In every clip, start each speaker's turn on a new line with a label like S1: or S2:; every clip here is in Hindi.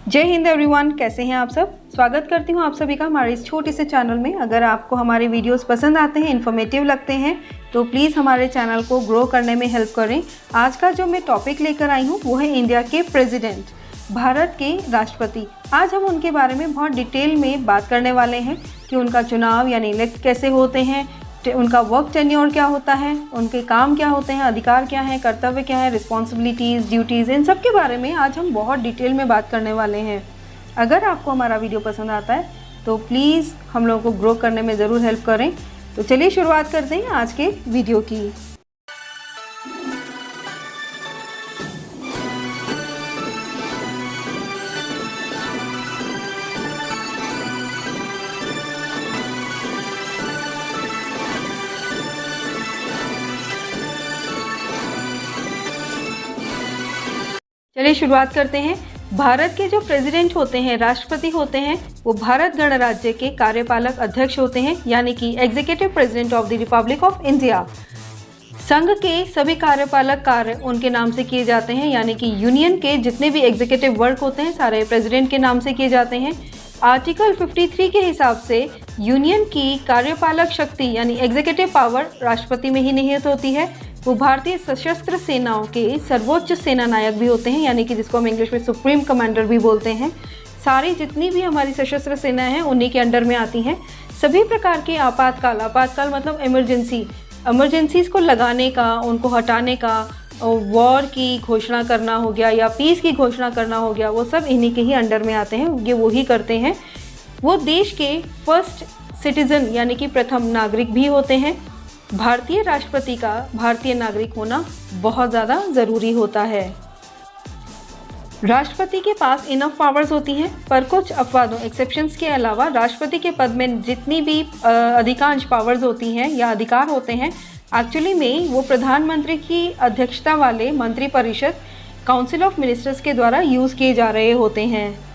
S1: जय हिंद एवरीवन, कैसे हैं आप सब। स्वागत करती हूं आप सभी का हमारे इस छोटे से चैनल में। अगर आपको हमारे वीडियोस पसंद आते हैं, इन्फॉर्मेटिव लगते हैं, तो प्लीज़ हमारे चैनल को ग्रो करने में हेल्प करें। आज का जो मैं टॉपिक लेकर आई हूं वो है इंडिया के प्रेसिडेंट, भारत के राष्ट्रपति। आज हम उनके बारे में बहुत डिटेल में बात करने वाले हैं कि उनका चुनाव यानी इलेक्ट कैसे होते हैं, उनका वर्क टेन्योर क्या होता है, उनके काम क्या होते हैं, अधिकार क्या है, कर्तव्य क्या है, रिस्पॉन्सिबिलिटीज़, ड्यूटीज़, इन सब के बारे में आज हम बहुत डिटेल में बात करने वाले हैं। अगर आपको हमारा वीडियो पसंद आता है तो प्लीज़ हम लोगों को ग्रो करने में ज़रूर हेल्प करें। तो चलिए शुरुआत करते हैं आज के वीडियो की। चलिए शुरुआत करते हैं। भारत के जो प्रेसिडेंट होते हैं, राष्ट्रपति होते हैं, वो भारत गणराज्य के कार्यपालक अध्यक्ष होते हैं, यानी कि executive president of the Republic of India. संघ के सभी कार्यपालक कार्य उनके नाम से किए जाते हैं, यानी कि यूनियन के जितने भी एग्जीक्यूटिव वर्क होते हैं सारे प्रेसिडेंट के नाम से किए जाते हैं। आर्टिकल 53 के हिसाब से यूनियन की कार्यपालक शक्ति यानी एग्जीक्यूटिव पावर राष्ट्रपति में ही निहित होती है। वो भारतीय सशस्त्र सेनाओं के सर्वोच्च सेना नायक भी होते हैं, यानी कि जिसको हम इंग्लिश में सुप्रीम कमांडर भी बोलते हैं। सारी जितनी भी हमारी सशस्त्र सेनाएं हैं उन्हीं के अंडर में आती हैं। सभी प्रकार के आपातकाल मतलब इमरजेंसीज को लगाने का, उनको हटाने का, वॉर की घोषणा करना हो गया या पीस की घोषणा करना हो गया, वो सब इन्हीं के ही अंडर में आते हैं। ये वही करते हैं। वो देश के फर्स्ट सिटीजन यानी कि प्रथम नागरिक भी होते हैं। भारतीय राष्ट्रपति का भारतीय नागरिक होना बहुत ज़्यादा ज़रूरी होता है। राष्ट्रपति के पास इनफ पावर्स होती हैं, पर कुछ अपवादों एक्सेप्शंस के अलावा राष्ट्रपति के पद में जितनी भी अधिकांश पावर्स होती हैं या अधिकार होते हैं, एक्चुअली में वो प्रधानमंत्री की अध्यक्षता वाले मंत्रिपरिषद काउंसिल ऑफ मिनिस्टर्स के द्वारा यूज़ किए जा रहे होते हैं।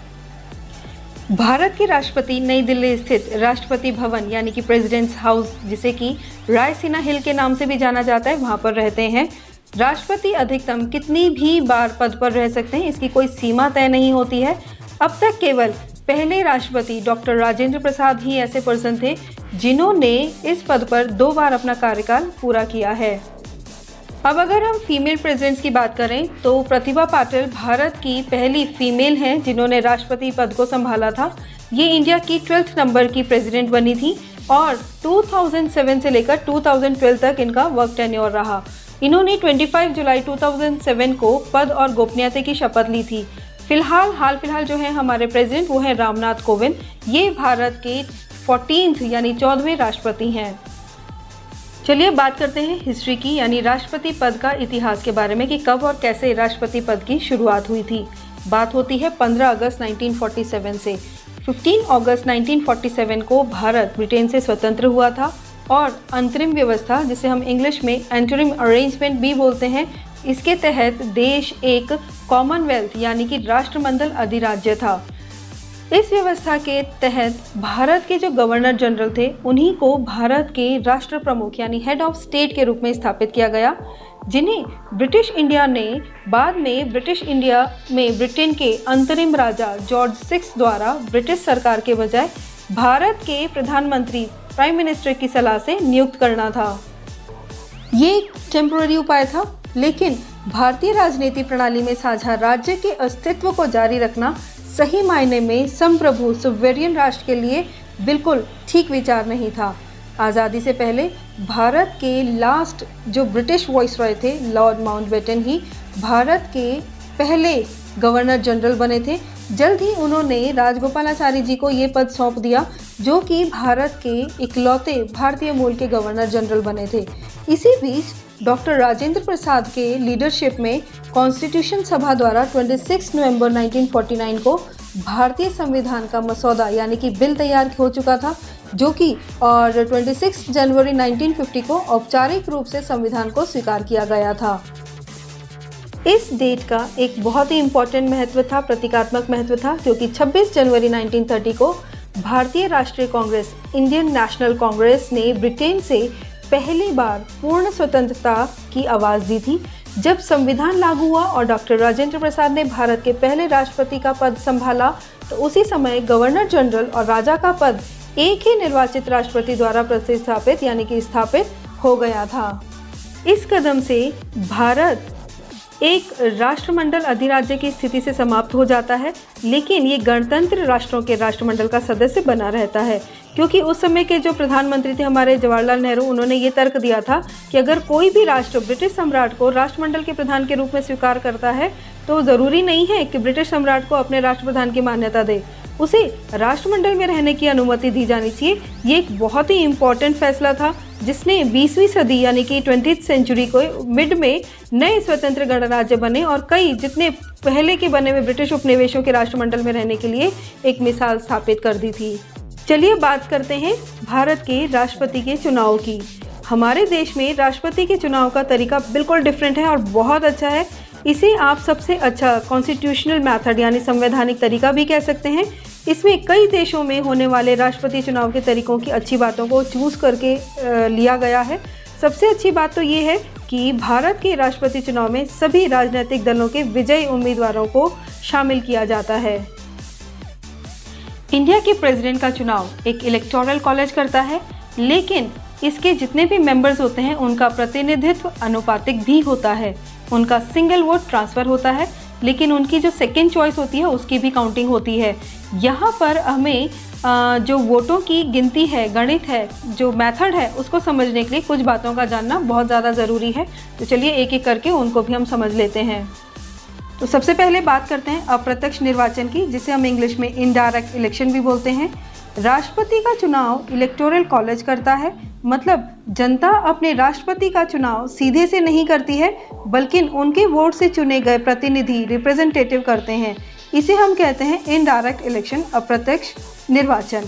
S1: भारत के राष्ट्रपति नई दिल्ली स्थित राष्ट्रपति भवन यानी कि प्रेसिडेंट्स हाउस, जिसे कि रायसीना हिल के नाम से भी जाना जाता है, वहाँ पर रहते हैं। राष्ट्रपति अधिकतम कितनी भी बार पद पर रह सकते हैं, इसकी कोई सीमा तय नहीं होती है। अब तक केवल पहले राष्ट्रपति डॉक्टर राजेंद्र प्रसाद ही ऐसे पर्सन थे जिन्होंने इस पद पर 2 बार अपना कार्यकाल पूरा किया है। अब अगर हम फीमेल प्रेसिडेंट्स की बात करें तो प्रतिभा पाटिल भारत की पहली फीमेल हैं जिन्होंने राष्ट्रपति पद को संभाला था। ये इंडिया की 12th नंबर की प्रेसिडेंट बनी थी और 2007 से लेकर 2012 तक इनका वर्क टेन्योर रहा। इन्होंने 25 जुलाई 2007 को पद और गोपनीयता की शपथ ली थी। हाल फिलहाल जो है हमारे प्रेसिडेंट वो है रामनाथ कोविंद। ये भारत के 14th यानी 14वें राष्ट्रपति हैं। चलिए बात करते हैं हिस्ट्री की, यानी राष्ट्रपति पद का इतिहास के बारे में कि कब और कैसे राष्ट्रपति पद की शुरुआत हुई थी। बात होती है 15 अगस्त 1947 से। 15 अगस्त 1947 को भारत ब्रिटेन से स्वतंत्र हुआ था और अंतरिम व्यवस्था, जिसे हम इंग्लिश में इंटरिम अरेंजमेंट भी बोलते हैं, इसके तहत देश एक कॉमनवेल्थ यानी कि राष्ट्रमंडल अधिराज्य था। इस व्यवस्था के तहत भारत के जो गवर्नर जनरल थे उन्हीं को भारत के राष्ट्र प्रमुख यानी हेड ऑफ स्टेट के रूप में स्थापित किया गया, जिन्हें ब्रिटिश इंडिया ने बाद में ब्रिटिश इंडिया में ब्रिटेन के अंतरिम राजा जॉर्ज 6 द्वारा ब्रिटिश सरकार के बजाय भारत के प्रधानमंत्री प्राइम मिनिस्टर की सलाह से नियुक्त करना था। ये एक टेम्पोररी उपाय था, लेकिन भारतीय राजनीति प्रणाली में साझा राज्य के अस्तित्व को जारी रखना सही मायने में संप्रभु सुवेरियन राष्ट्र के लिए बिल्कुल ठीक विचार नहीं था। आज़ादी से पहले भारत के लास्ट जो ब्रिटिश वाइसरॉय थे, लॉर्ड माउंटबेटन, ही भारत के पहले गवर्नर जनरल बने थे। जल्द ही उन्होंने राजगोपालाचारी जी को ये पद सौंप दिया, जो कि भारत के इकलौते भारतीय मूल के गवर्नर जनरल बने थे। इसी बीच डॉक्टर राजेंद्र प्रसाद के लीडरशिप में कॉन्स्टिट्यूशन सभा द्वारा 26 नवंबर 1949 को भारतीय संविधान का मसौदा यानी कि बिल तैयार हो चुका था, जो कि और 26 जनवरी 1950 को औपचारिक रूप से संविधान को स्वीकार किया गया था। इस डेट का एक बहुत ही इम्पोर्टेंट महत्व था, प्रतीकात्मक महत्व था, क्योंकि 26 जनवरी 1930 को भारतीय राष्ट्रीय कांग्रेस इंडियन नेशनल कांग्रेस ने ब्रिटेन से पहली बार पूर्ण स्वतंत्रता की आवाज़ दी थी। जब संविधान लागू हुआ और डॉक्टर राजेंद्र प्रसाद ने भारत के पहले राष्ट्रपति का पद संभाला, तो उसी समय गवर्नर जनरल और राजा का पद एक ही निर्वाचित राष्ट्रपति द्वारा प्रतिस्थापित यानी कि स्थापित हो गया था। इस कदम से भारत एक राष्ट्रमंडल अधिराज्य की स्थिति से समाप्त हो जाता है, लेकिन ये गणतंत्र राष्ट्रों के राष्ट्रमंडल का सदस्य बना रहता है, क्योंकि उस समय के जो प्रधानमंत्री थे हमारे जवाहरलाल नेहरू, उन्होंने ये तर्क दिया था कि अगर कोई भी राष्ट्र ब्रिटिश सम्राट को राष्ट्रमंडल के प्रधान के रूप में स्वीकार करता है तो ज़रूरी नहीं है कि ब्रिटिश सम्राट को अपने राष्ट्रप्रधान की मान्यता दे, उसे राष्ट्रमंडल में रहने की अनुमति दी जानी चाहिए। ये एक बहुत ही इम्पोर्टेंट फैसला था जिसने 20वीं सदी यानी कि 20th सेंचुरी को मिड में नए स्वतंत्र गणराज्य बने और कई जितने पहले के बने हुए ब्रिटिश उपनिवेशों के राष्ट्रमंडल में रहने के लिए एक मिसाल स्थापित कर दी थी। चलिए बात करते हैं भारत के राष्ट्रपति के चुनाव की। हमारे देश में राष्ट्रपति के चुनाव का तरीका बिल्कुल डिफरेंट है और बहुत अच्छा है। इसे आप सबसे अच्छा कॉन्स्टिट्यूशनल मेथड यानी संवैधानिक तरीका भी कह सकते हैं। इसमें कई देशों में होने वाले राष्ट्रपति चुनाव के तरीकों की अच्छी बातों को चूज़ करके लिया गया है। सबसे अच्छी बात तो ये है कि भारत के राष्ट्रपति चुनाव में सभी राजनीतिक दलों के विजयी उम्मीदवारों को शामिल किया जाता है। इंडिया के प्रेसिडेंट का चुनाव एक इलेक्टोरल कॉलेज करता है, लेकिन इसके जितने भी मेंबर्स होते हैं उनका प्रतिनिधित्व अनुपातिक भी होता है। उनका सिंगल वोट ट्रांसफ़र होता है, लेकिन उनकी जो सेकंड चॉइस होती है उसकी भी काउंटिंग होती है। यहाँ पर हमें जो वोटों की गिनती है, गणित है, जो मेथड है, उसको समझने के लिए कुछ बातों का जानना बहुत ज़्यादा ज़रूरी है। तो चलिए एक एक करके उनको भी हम समझ लेते हैं। तो सबसे पहले बात करते हैं अप्रत्यक्ष निर्वाचन की, जिसे हम इंग्लिश में इनडायरेक्ट इलेक्शन भी बोलते हैं। राष्ट्रपति का चुनाव इलेक्टोरल कॉलेज करता है, मतलब जनता अपने राष्ट्रपति का चुनाव सीधे से नहीं करती है, बल्कि उनके वोट से चुने गए प्रतिनिधि रिप्रेजेंटेटिव करते हैं। इसे हम कहते हैं इनडायरेक्ट इलेक्शन, अप्रत्यक्ष निर्वाचन।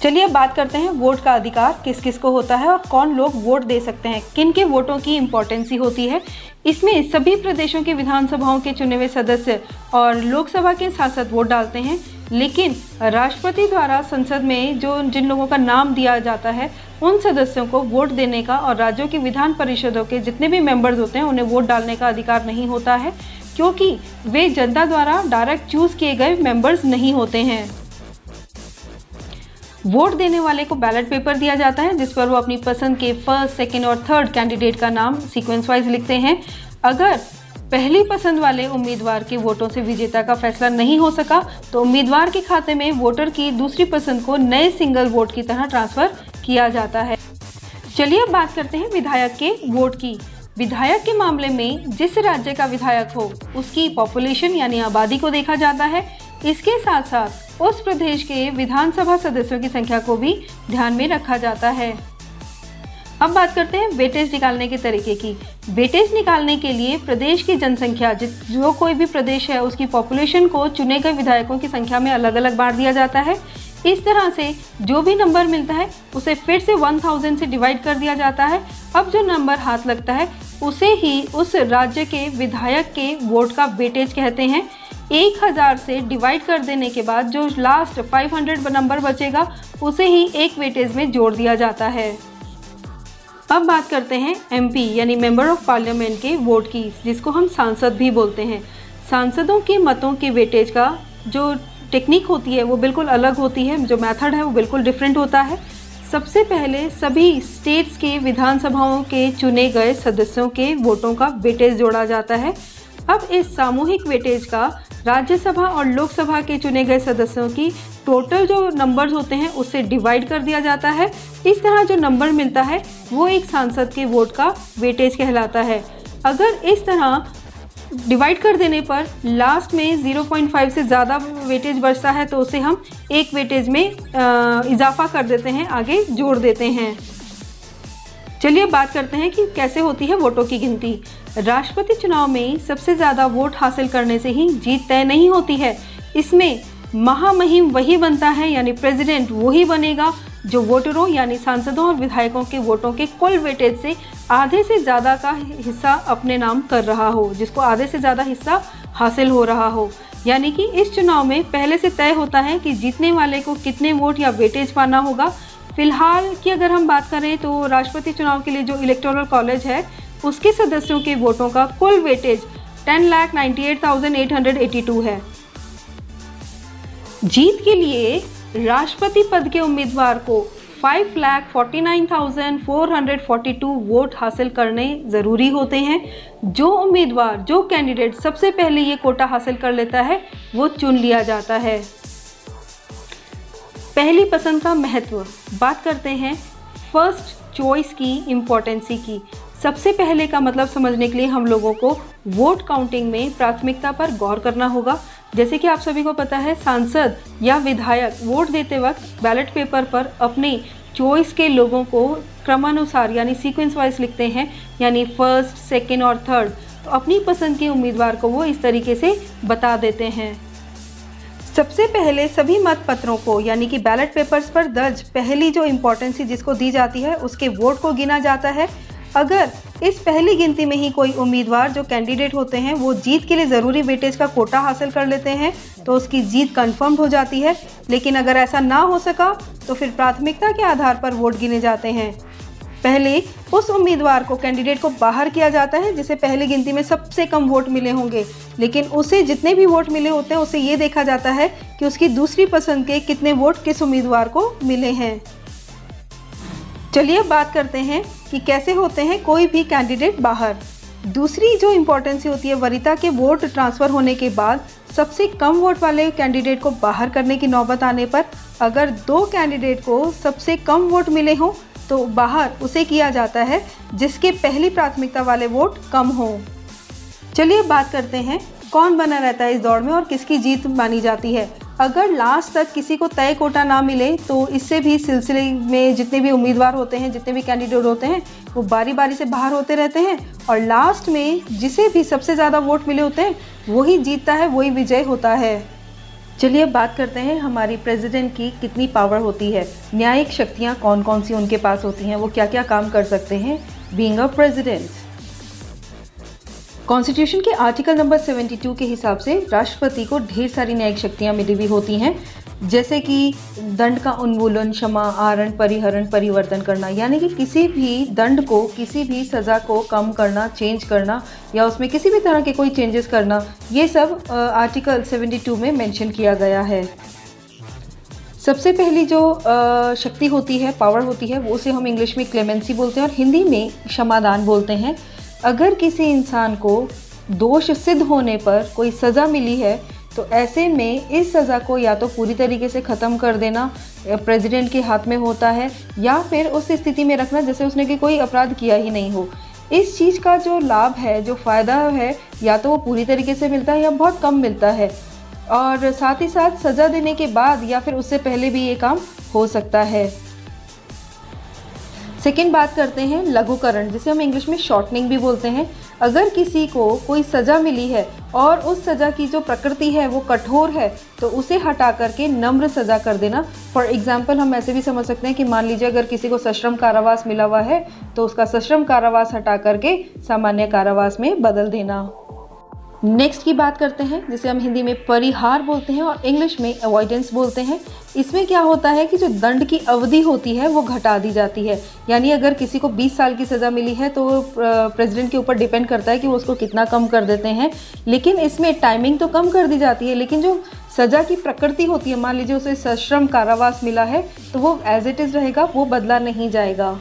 S1: चलिए अब बात करते हैं वोट का अधिकार किस किस को होता है और कौन लोग वोट दे सकते हैं, किन के वोटों की इम्पोर्टेंसी होती है। इसमें सभी प्रदेशों के विधानसभाओं के चुने हुए सदस्य और लोकसभा के सांसद वोट डालते हैं, लेकिन राष्ट्रपति द्वारा संसद में जिन लोगों का नाम दिया जाता है उन सदस्यों को वोट देने का और राज्यों की विधान परिषदों के जितने भी मेंबर्स होते हैं उन्हें वोट डालने का अधिकार नहीं होता है, क्योंकि वे जनता द्वारा डायरेक्ट चूज किए गए मेंबर्स नहीं होते हैं। वोट देने वाले को बैलेट पेपर दिया जाता है जिस पर वो अपनी पसंद के फर्स्ट, सेकंड और थर्ड कैंडिडेट का नाम सीक्वेंस वाइज लिखते हैं। अगर पहली पसंद वाले उम्मीदवार के वोटों से विजेता का फैसला नहीं हो सका तो उम्मीदवार के खाते में वोटर की दूसरी पसंद को नए सिंगल वोट की तरह ट्रांसफर किया जाता है। चलिए अब बात करते हैं विधायक के वोट की। विधायक के मामले में जिस राज्य का विधायक हो उसकी पॉपुलेशन यानी आबादी को देखा जाता है। इसके साथ साथ उस प्रदेश के विधानसभा सदस्यों की संख्या को भी ध्यान में रखा जाता है। अब बात करते हैं वेटेज निकालने के तरीके की। वेटेज निकालने के लिए प्रदेश की जनसंख्या, जो कोई भी प्रदेश है उसकी पॉपुलेशन को चुने गए विधायकों की संख्या में अलग अलग बांट दिया जाता है। इस तरह से जो भी नंबर मिलता है उसे फिर से 1000 से डिवाइड कर दिया जाता है। अब जो नंबर हाथ लगता है उसे ही उस राज्य के विधायक के वोट का वेटेज कहते हैं। 1000 से डिवाइड कर देने के बाद जो लास्ट 500 नंबर बचेगा उसे ही एक वेटेज में जोड़ दिया जाता है। अब बात करते हैं एमपी यानी मेंबर ऑफ पार्लियामेंट के वोट की, जिसको हम सांसद भी बोलते हैं। सांसदों के मतों के वेटेज का जो टेक्निक होती है वो बिल्कुल अलग होती है, जो मेथड है वो बिल्कुल डिफरेंट होता है। सबसे पहले सभी स्टेट्स के विधानसभाओं के चुने गए सदस्यों के वोटों का वेटेज जोड़ा जाता है। अब इस सामूहिक वेटेज का राज्यसभा और लोकसभा के चुने गए सदस्यों की टोटल जो नंबर्स होते हैं उससे डिवाइड कर दिया जाता है। इस तरह जो नंबर मिलता है वो एक सांसद के वोट का वेटेज कहलाता है। अगर इस तरह डिवाइड कर देने पर लास्ट में 0.5 से ज़्यादा वेटेज बचता है तो उसे हम एक वेटेज में इजाफा कर देते हैं, आगे जोड़ देते हैं। चलिए बात करते हैं कि कैसे होती है वोटों की गिनती। राष्ट्रपति चुनाव में सबसे ज़्यादा वोट हासिल करने से ही जीत तय नहीं होती है। इसमें महामहिम वही बनता है यानी प्रेसिडेंट वही बनेगा जो वोटरों यानी सांसदों और विधायकों के वोटों के कुल वेटेज से आधे से ज़्यादा का हिस्सा अपने नाम कर रहा हो, जिसको आधे से ज़्यादा हिस्सा हासिल हो रहा हो। यानी कि इस चुनाव में पहले से तय होता है कि जीतने वाले को कितने वोट या वेटेज पाना होगा। फिलहाल की अगर हम बात करें तो राष्ट्रपति चुनाव के लिए जो इलेक्टोरल कॉलेज है उसके सदस्यों के वोटों का कुल वेटेज 10,98,882 है। जीत के लिए राष्ट्रपति पद के उम्मीदवार को 5,49,442 वोट हासिल करने ज़रूरी होते हैं। जो उम्मीदवार, जो कैंडिडेट सबसे पहले ये कोटा हासिल कर लेता है वो चुन लिया जाता है। पहली पसंद का महत्व, बात करते हैं फर्स्ट चॉइस की इम्पोर्टेंसी की। सबसे पहले का मतलब समझने के लिए हम लोगों को वोट काउंटिंग में प्राथमिकता पर गौर करना होगा। जैसे कि आप सभी को पता है, सांसद या विधायक वोट देते वक्त बैलेट पेपर पर अपने चॉइस के लोगों को क्रमानुसार यानी सीक्वेंस वाइज लिखते हैं, यानी फर्स्ट, सेकंड और थर्ड। तो अपनी पसंद के उम्मीदवार को वो इस तरीके से बता देते हैं। सबसे पहले सभी मत पत्रों को यानी कि बैलेट पेपर्स पर दर्ज पहली जो इम्पोर्टेंसी जिसको दी जाती है उसके वोट को गिना जाता है। अगर इस पहली गिनती में ही कोई उम्मीदवार, जो कैंडिडेट होते हैं, वो जीत के लिए ज़रूरी वेटेज का कोटा हासिल कर लेते हैं तो उसकी जीत कंफर्म हो जाती है। लेकिन अगर ऐसा ना हो सका तो फिर प्राथमिकता के आधार पर वोट गिने जाते हैं। पहले उस उम्मीदवार को, कैंडिडेट को बाहर किया जाता है जिसे पहली गिनती में सबसे कम वोट मिले होंगे, लेकिन उसे जितने भी वोट मिले होते हैं उसे ये देखा जाता है कि उसकी दूसरी पसंद के कितने वोट किस उम्मीदवार को मिले हैं। चलिए अब बात करते हैं कि कैसे होते हैं कोई भी कैंडिडेट बाहर। दूसरी जो इम्पोर्टेंसी होती है, वरीयता के वोट ट्रांसफ़र होने के बाद सबसे कम वोट वाले कैंडिडेट को बाहर करने की नौबत आने पर अगर दो कैंडिडेट को सबसे कम वोट मिले हों तो बाहर उसे किया जाता है जिसके पहली प्राथमिकता वाले वोट कम हों। चलिए अब बात करते हैं कौन बना रहता है इस दौड़ में और किसकी जीत मानी जाती है। अगर लास्ट तक किसी को तय कोटा ना मिले तो इससे भी सिलसिले में जितने भी उम्मीदवार होते हैं, जितने भी कैंडिडेट होते हैं, वो बारी बारी से बाहर होते रहते हैं और लास्ट में जिसे भी सबसे ज़्यादा वोट मिले होते हैं वही जीतता है, वही विजय होता है। चलिए अब बात करते हैं हमारी प्रेसिडेंट की कितनी पावर होती है, न्यायिक शक्तियाँ कौन कौन सी उनके पास होती हैं, वो क्या क्या काम कर सकते हैं बीइंग अ प्रेसिडेंट। कॉन्स्टिट्यूशन के आर्टिकल नंबर 72 के हिसाब से राष्ट्रपति को ढेर सारी न्यायिक शक्तियाँ मिली हुई होती हैं, जैसे कि दंड का उन्मूलन, क्षमा, आहरण, परिहरण, परिवर्तन करना, यानी कि किसी भी दंड को, किसी भी सज़ा को कम करना, चेंज करना या उसमें किसी भी तरह के कोई चेंजेस करना, ये सब आर्टिकल 72 में मेंशन किया गया है। सबसे पहली जो शक्ति होती है, पावर होती है, वो उसे हम इंग्लिश में क्लेमेंसी बोलते हैं और हिंदी में क्षमादान बोलते हैं। अगर किसी इंसान को दोष सिद्ध होने पर कोई सज़ा मिली है तो ऐसे में इस सज़ा को या तो पूरी तरीके से ख़त्म कर देना प्रेसिडेंट के हाथ में होता है या फिर उस स्थिति में रखना जैसे उसने कि कोई अपराध किया ही नहीं हो। इस चीज़ का जो लाभ है, जो फ़ायदा है, या तो वो पूरी तरीके से मिलता है या बहुत कम मिलता है और साथ ही साथ सज़ा देने के बाद या फिर उससे पहले भी ये काम हो सकता है। सेकेंड बात करते हैं लघुकरण, जिसे हम इंग्लिश में शॉर्टनिंग भी बोलते हैं। अगर किसी को कोई सज़ा मिली है और उस सज़ा की जो प्रकृति है वो कठोर है तो उसे हटा करके नम्र सज़ा कर देना। फॉर एग्जाम्पल हम ऐसे भी समझ सकते हैं कि मान लीजिए अगर किसी को सश्रम कारावास मिला हुआ है तो उसका सश्रम कारावास हटा करके सामान्य कारावास में बदल देना। नेक्स्ट की बात करते हैं जिसे हम हिंदी में परिहार बोलते हैं और इंग्लिश में अवॉइडेंस बोलते हैं। इसमें क्या होता है कि जो दंड की अवधि होती है वो घटा दी जाती है, यानी अगर किसी को 20 साल की सज़ा मिली है तो प्रेसिडेंट के ऊपर डिपेंड करता है कि वो उसको कितना कम कर देते हैं, लेकिन इसमें टाइमिंग तो कम कर दी जाती है, लेकिन जो सज़ा की प्रकृति होती है, मान लीजिए उसे सश्रम कारावास मिला है तो वो एज इट इज़ रहेगा, वो बदला नहीं जाएगा।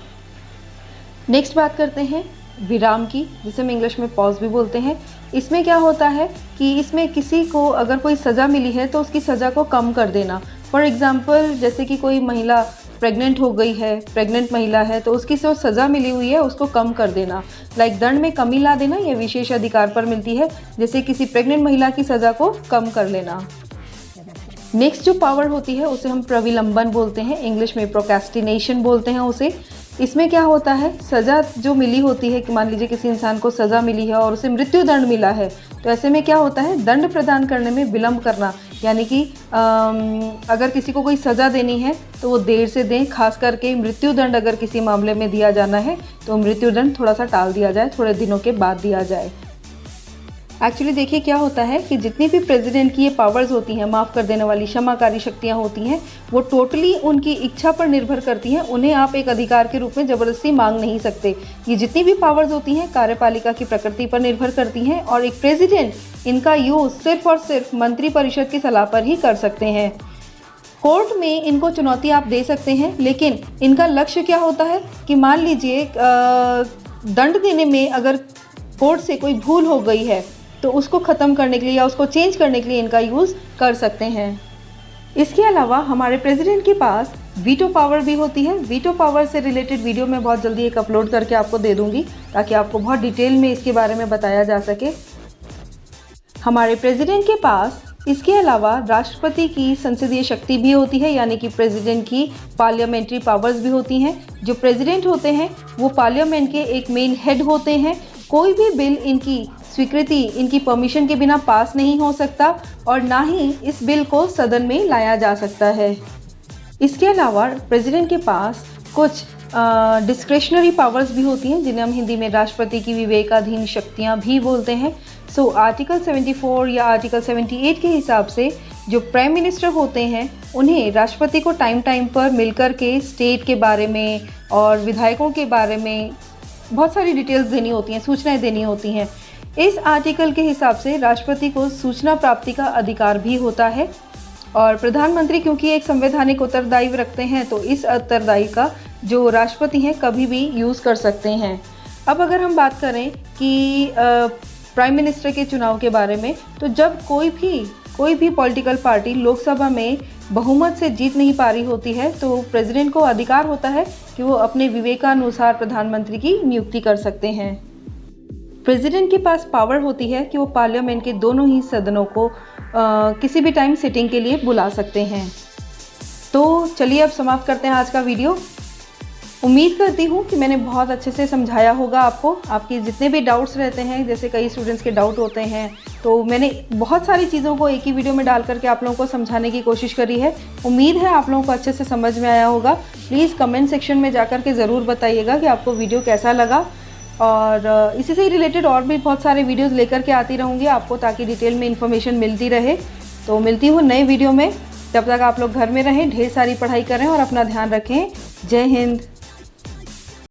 S1: नेक्स्ट बात करते हैं विराम की, जिसे हम इंग्लिश में पॉज भी बोलते हैं। इसमें क्या होता है कि इसमें किसी को अगर कोई सज़ा मिली है तो उसकी सज़ा को कम कर देना। फॉर एग्ज़ाम्पल जैसे कि कोई महिला प्रेग्नेंट हो गई है, प्रेग्नेंट महिला है तो उसकी जो सज़ा मिली हुई है उसको कम कर देना, लाइक दंड में कमी ला देना, ये विशेष अधिकार पर मिलती है, जैसे किसी प्रेग्नेंट महिला की सज़ा को कम कर लेना। नेक्स्ट जो पावर होती है उसे हम प्रविलंबन बोलते हैं, इंग्लिश में प्रोक्रेस्टिनेशन बोलते हैं उसे। इसमें क्या होता है, सज़ा जो मिली होती है कि मान लीजिए किसी इंसान को सज़ा मिली है और उसे मृत्यु दंड मिला है तो ऐसे में क्या होता है, दंड प्रदान करने में विलंब करना, यानी कि अगर किसी को कोई सज़ा देनी है तो वो देर से दें, खास करके मृत्यु दंड अगर किसी मामले में दिया जाना है तो मृत्यु दंड थोड़ा सा टाल दिया जाए, थोड़े दिनों के बाद दिया जाए। एक्चुअली देखिए क्या होता है कि जितनी भी प्रेसिडेंट की ये पावर्स होती हैं, माफ़ कर देने वाली क्षमाकारी शक्तियाँ होती हैं, वो टोटली उनकी इच्छा पर निर्भर करती हैं। उन्हें आप एक अधिकार के रूप में ज़बरदस्ती मांग नहीं सकते। ये जितनी भी पावर्स होती हैं कार्यपालिका की प्रकृति पर निर्भर करती हैं और एक प्रेसिडेंट इनका यूज़ सिर्फ और सिर्फ मंत्रिपरिषद की सलाह पर ही कर सकते हैं। कोर्ट में इनको चुनौती आप दे सकते हैं, लेकिन इनका लक्ष्य क्या होता है कि मान लीजिए दंड देने में अगर कोर्ट से कोई भूल हो गई है तो उसको ख़त्म करने के लिए या उसको चेंज करने के लिए इनका यूज़ कर सकते हैं। इसके अलावा हमारे प्रेसिडेंट के पास वीटो पावर भी होती है। वीटो पावर से रिलेटेड वीडियो मैं बहुत जल्दी एक अपलोड करके आपको दे दूँगी ताकि आपको बहुत डिटेल में इसके बारे में बताया जा सके। हमारे प्रेसिडेंट के पास इसके अलावा राष्ट्रपति की संसदीय शक्ति भी होती है, यानी कि प्रेसिडेंट की पार्लियामेंट्री पावर्स भी होती हैं। जो प्रेसिडेंट होते हैं वो पार्लियामेंट के एक मेन हेड होते हैं। कोई भी बिल इनकी स्वीकृति, इनकी परमिशन के बिना पास नहीं हो सकता और ना ही इस बिल को सदन में लाया जा सकता है। इसके अलावा प्रेसिडेंट के पास कुछ डिस्क्रेशनरी पावर्स भी होती हैं, जिन्हें हम हिंदी में राष्ट्रपति की विवेकाधीन शक्तियां भी बोलते हैं। आर्टिकल 74 या आर्टिकल 78 के हिसाब से जो प्राइम मिनिस्टर होते हैं उन्हें राष्ट्रपति को टाइम टाइम पर मिलकर के स्टेट के बारे में और विधायकों के बारे में बहुत सारी डिटेल्स देनी होती हैं, सूचनाएं देनी होती हैं। इस आर्टिकल के हिसाब से राष्ट्रपति को सूचना प्राप्ति का अधिकार भी होता है और प्रधानमंत्री क्योंकि एक संवैधानिक उत्तरदायित्व रखते हैं तो इस उत्तरदायित्व का जो राष्ट्रपति हैं कभी भी यूज़ कर सकते हैं। अब अगर हम बात करें कि प्राइम मिनिस्टर के चुनाव के बारे में, तो जब कोई भी पॉलिटिकल पार्टी लोकसभा में बहुमत से जीत नहीं पा रही होती है तो प्रेसिडेंट को अधिकार होता है कि वो अपने विवेकानुसार प्रधानमंत्री की नियुक्ति कर सकते हैं। प्रेसिडेंट के पास पावर होती है कि वो पार्लियामेंट के दोनों ही सदनों को किसी भी टाइम सिटिंग के लिए बुला सकते हैं। तो चलिए अब समाप्त करते हैं आज का वीडियो। उम्मीद करती हूँ कि मैंने बहुत अच्छे से समझाया होगा आपको। आपके जितने भी डाउट्स रहते हैं, जैसे कई स्टूडेंट्स के डाउट होते हैं, तो मैंने बहुत सारी चीज़ों को एक ही वीडियो में डाल करके आप लोगों को समझाने की कोशिश करी है। उम्मीद है आप लोगों को अच्छे से समझ में आया होगा। प्लीज़ कमेंट सेक्शन में जाकर के ज़रूर बताइएगा कि आपको वीडियो कैसा लगा और इसी से रिलेटेड और भी बहुत सारे वीडियोज़ लेकर के आती रहूँगी आपको, ताकि डिटेल में इन्फॉर्मेशन मिलती रहे। तो मिलती हूँ नए वीडियो में, तब तक आप लोग घर में रहें, ढेर सारी पढ़ाई करें और अपना ध्यान रखें। जय हिंद।